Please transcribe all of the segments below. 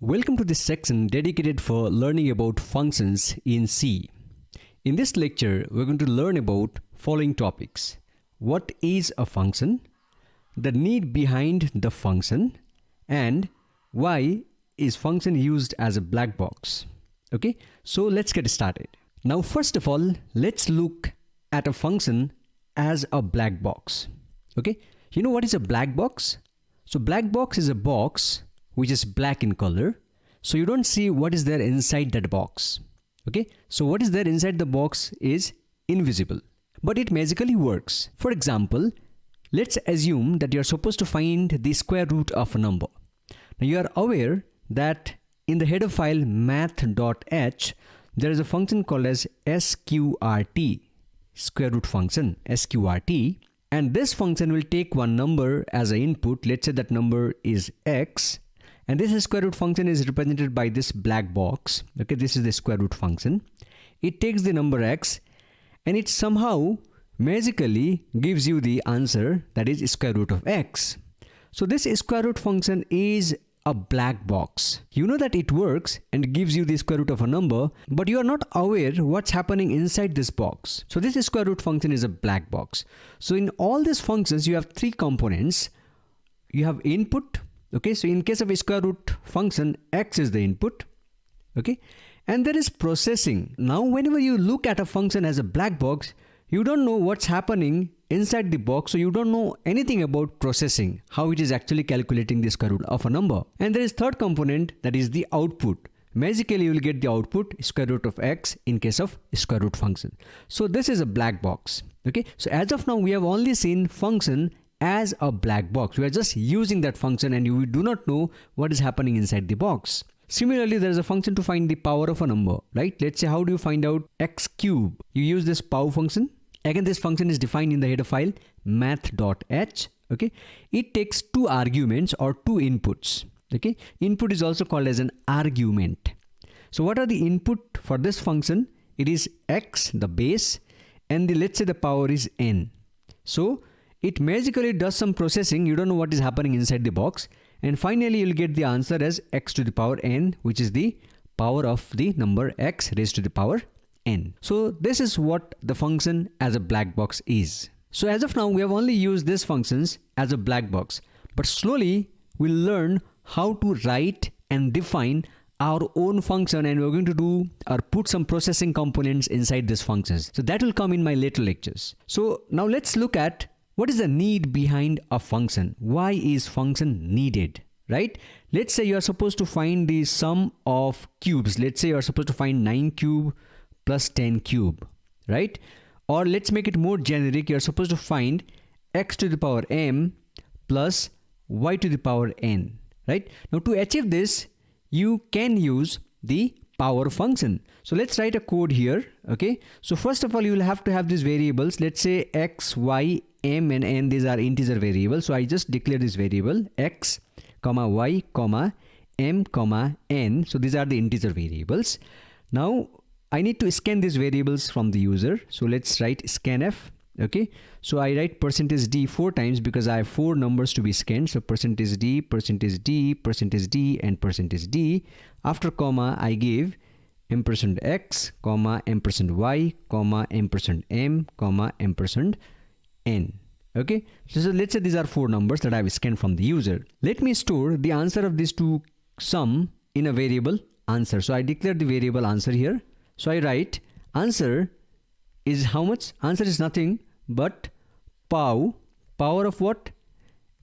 Welcome to this section dedicated for learning about functions in C. In this lecture, we're going to learn about following topics. What is a function? The need behind the function, and why is function used as a black box? Okay, so let's get started. Now, first of all, let's look at a function as a black box. Okay, you know what is a black box? So black box is a box which is black in color, so you don't see what is there inside that box. Okay, so what is there inside the box is invisible, but it magically works. For example, let's assume that you are supposed to find the square root of a number. Now you are aware that in the header file math.h there is a function called as sqrt, square root function, sqrt, and this function will take one number as an input. Let's say that number is x, and this square root function is represented by this black box. Okay, this is the square root function. It takes the number x and it somehow magically gives you the answer, that is square root of x. So this square root function is a black box. You know that it works and gives you the square root of a number, but you are not aware what's happening inside this box. So this square root function is a black box. So in all these functions you have three components. You have input. Okay, so in case of a square root function, x is the input. Okay, and there is processing. Now whenever you look at a function as a black box, you don't know what's happening inside the box, so you don't know anything about processing, how it is actually calculating the square root of a number. And there is third component, that is the output. Magically you will get the output square root of x in case of square root function. So this is a black box. Okay, so as of now we have only seen function as a black box. We are just using that function and we do not know what is happening inside the box. Similarly, there is a function to find the power of a number, right? Let's say, how do you find out x cube? You use this pow function. Again, this function is defined in the header file math.h. Okay, it takes two arguments or two inputs. Okay, input is also called as an argument. So what are the input for this function? It is x, the base, and let's say the power is n. So it magically does some processing. You don't know what is happening inside the box, and finally you'll get the answer as x to the power n, which is the power of the number x raised to the power n. So this is what the function as a black box is. So as of now we have only used these functions as a black box, but slowly we'll learn how to write and define our own function, and we're going to do or put some processing components inside these functions. So that will come in my later lectures. So now let's look at what is the need behind a function. Why is function needed, right? Let's say you are supposed to find the sum of cubes. Let's say you are supposed to find 9 cube plus 10 cube, right? Or let's make it more generic. You are supposed to find x to the power m plus y to the power n, right? Now to achieve this, you can use the power function. So let's write a code here. Okay, so first of all you will have to have these variables. Let's say x, y, m and n, these are integer variables. So I just declare this variable x comma y comma m comma n. So these are the integer variables. Now I need to scan these variables from the user. So let's write scanf. Okay, so I write %d 4 times because I have 4 numbers to be scanned. So %d, %d, %d and %d. After comma I give $x, comma $y, comma $m, comma $n. Okay, so let's say these are 4 numbers that I have scanned from the user. Let me store the answer of these two sum in a variable answer. So I declare the variable answer here. So I write answer is how much? Answer is nothing but power of what?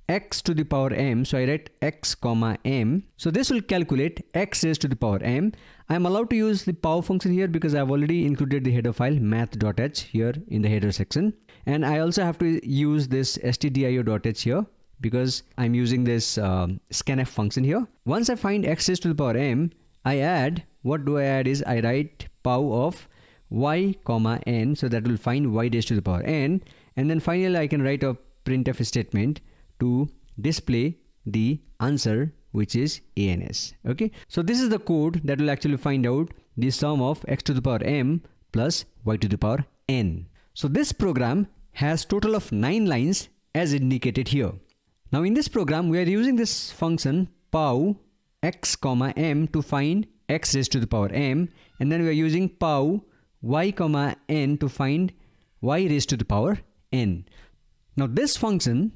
X to the power m. So I write x comma m. So this will calculate x raised to the power m. I am allowed to use the power function here because I have already included the header file math.h here in the header section, and I also have to use this stdio.h here because I'm using this scanf function here. Once I find x raised to the power m, I add, what do I add is I write power of y comma n, so that will find y raised to the power n, and then finally I can write a printf statement to display the answer, which is ans. Okay, so this is the code that will actually find out the sum of x to the power m plus y to the power n. So this program has total of 9 lines as indicated here. Now in this program we are using this function pow x comma m to find x raised to the power m, and then we are using pow y comma n to find y raised to the power n. Now this function,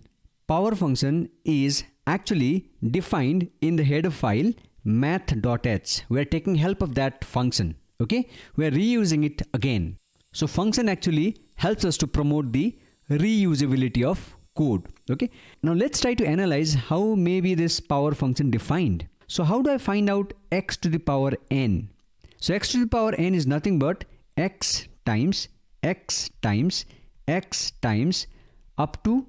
power function, is actually defined in the header file math.h. We are taking help of that function. Okay, we are reusing it again. So function actually helps us to promote the reusability of code. Okay, now let's try to analyze how may be this power function defined. So how do I find out x to the power n? So x to the power n is nothing but x times x times x times up to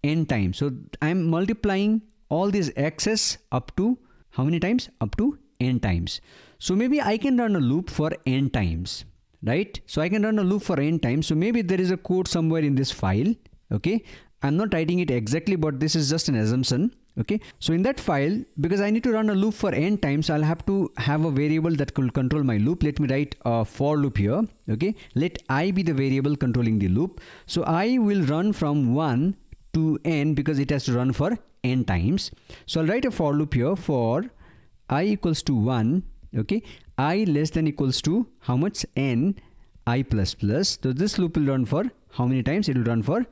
n times. So I am multiplying all these x's up to how many times? Up to n times. So maybe I can run a loop for n times, right? So I can run a loop for n times. So maybe there is a code somewhere in this file. Okay, I'm not writing it exactly, but this is just an assumption. Okay, so in that file, because I need to run a loop for n times, I'll have to have a variable that will control my loop. Let me write a for loop here. Okay, let I be the variable controlling the loop. So I will run from 1 to n because it has to run for n times. So I'll write a for loop here for I equals to 1. Okay, I less than equals to how much? N I plus plus. So this loop will run for how many times? It will run for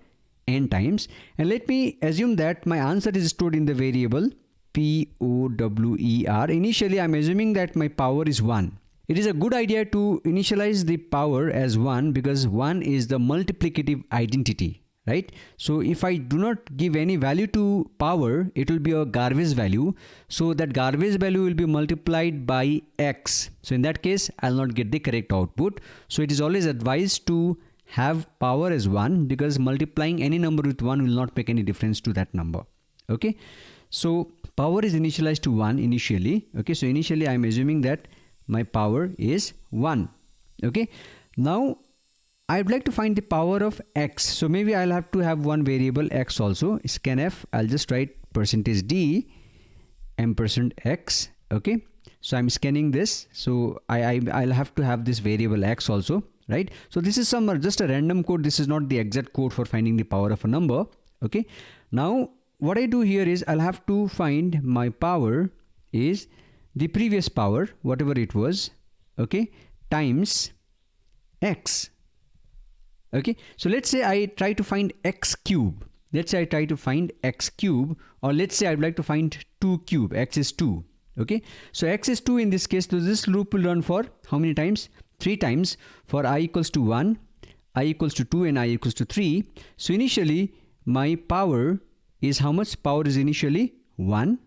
n times. And let me assume that my answer is stored in the variable power. Initially I'm assuming that my power is 1. It is a good idea to initialize the power as 1 because 1 is the multiplicative identity, right? So if I do not give any value to power, it will be a garbage value. So that garbage value will be multiplied by x. So in that case, I'll not get the correct output. So it is always advised to have power as 1 because multiplying any number with 1 will not make any difference to that number. Okay, so power is initialized to 1 initially. Okay, so initially I'm assuming that my power is 1. Okay, now I would like to find the power of x. So maybe I'll have to have one variable x also. Scanf, I'll just write %d %x. Okay, so I'm scanning this. So I'll have to have this variable x also. Right, so this is just a random code. This is not the exact code for finding the power of a number. Okay, now what I do here is I'll have to find my power is the previous power, whatever it was, okay, times x. Okay, so let's say I try to find x cube. Let's say I try to find x cube, or let's say I'd like to find 2 cube. X is 2. Okay, so x is 2 in this case. So this loop will run for how many times? 3 times for I equals to 1, I equals to 2, and I equals to 3. So initially my power is how much? Power is initially 1.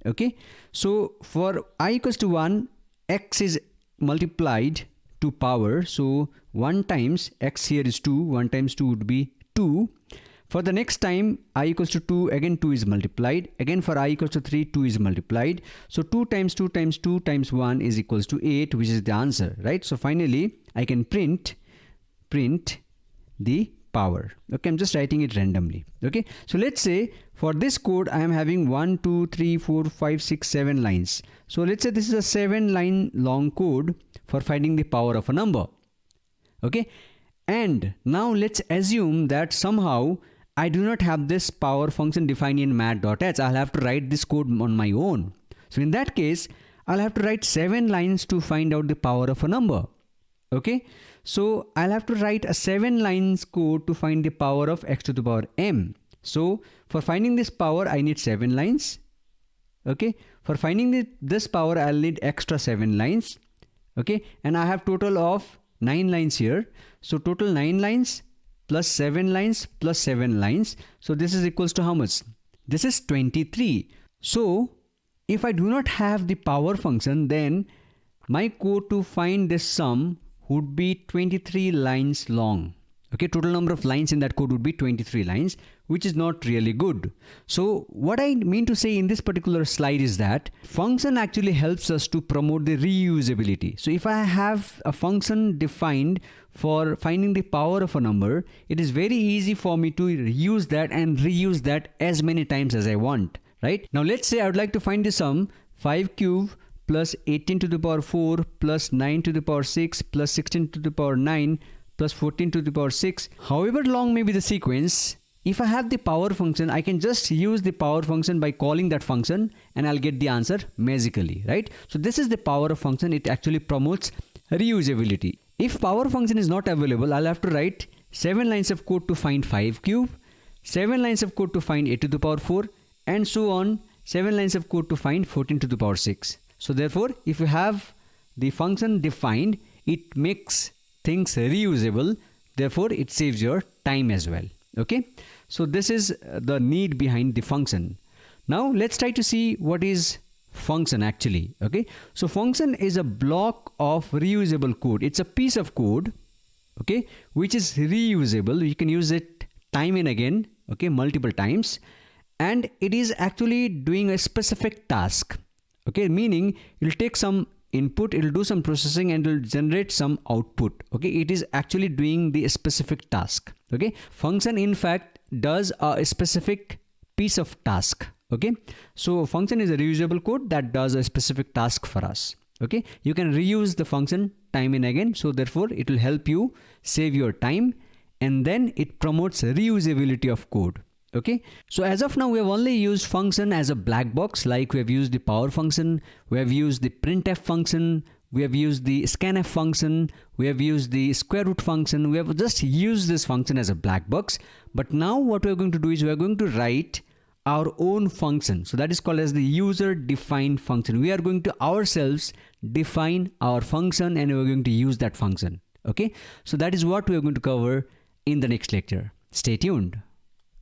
Okay, so for I equals to 1, x is multiplied to power. So 1 times x here is 2. 1 times 2 would be 2. For the next time I equals to 2, again 2 is multiplied. Again for I equals to 3, 2 is multiplied. So 2 times 2 times 2 times 1 is equals to 8, which is the answer, right? So finally I can print the power. Okay, I'm just writing it randomly. Okay, so let's say for this code I am having 1, 2, 3, 4, 5, 6, 7 lines. So let's say this is a 7-line long code for finding the power of a number. Okay, and now let's assume that somehow I do not have this power function defined in math.h. I'll have to write this code on my own. So in that case, I'll have to write 7 lines to find out the power of a number. Okay, so I'll have to write a 7 lines code to find the power of x to the power m. So for finding this power, I need 7 lines. Okay, for finding this power, I'll need extra 7 lines. Okay, and I have total of 9 lines here. So total 9 lines plus 7 lines plus 7 lines. So this is equals to how much? This is 23. So if I do not have the power function, then my code to find this sum would be 23 lines long. Okay, total number of lines in that code would be 23 lines, which is not really good. So what I mean to say in this particular slide is that function actually helps us to promote the reusability. So if I have a function defined for finding the power of a number, it is very easy for me to use that and reuse that as many times as I want, right? Now let's say I would like to find the sum 5 cube plus 18 to the power 4 plus 9 to the power 6 plus 16 to the power 9 plus 14 to the power 6. However long may be the sequence, if I have the power function, I can just use the power function by calling that function and I'll get the answer magically, right? So this is the power of function. It actually promotes reusability. If power function is not available, I'll have to write 7 lines of code to find 5 cube, 7 lines of code to find 8 to the power 4, and so on, 7 lines of code to find 14 to the power 6. So therefore, if you have the function defined, it makes things reusable. Therefore, it saves your time as well. Okay. So this is the need behind the function. Now let's try to see what is function actually. Okay. So function is a block of reusable code. It's a piece of code, okay, which is reusable. You can use it time and again, okay, multiple times, and it is actually doing a specific task. Okay, meaning it will take some input, it will do some processing, and it will generate some output. Okay, it is actually doing the specific task. Okay, function in fact does a specific piece of task. Okay, so function is a reusable code that does a specific task for us. Okay, you can reuse the function time and again, so therefore it will help you save your time, and then it promotes reusability of code. Okay, so as of now we have only used function as a black box, like we have used the power function, we have used the printf function, we have used the scanf function, we have used the square root function. We have just used this function as a black box. But now what we are going to do is we are going to write our own function. So that is called as the user defined function. We are going to ourselves define our function and we are going to use that function. Okay, so that is what we are going to cover in the next lecture. Stay tuned.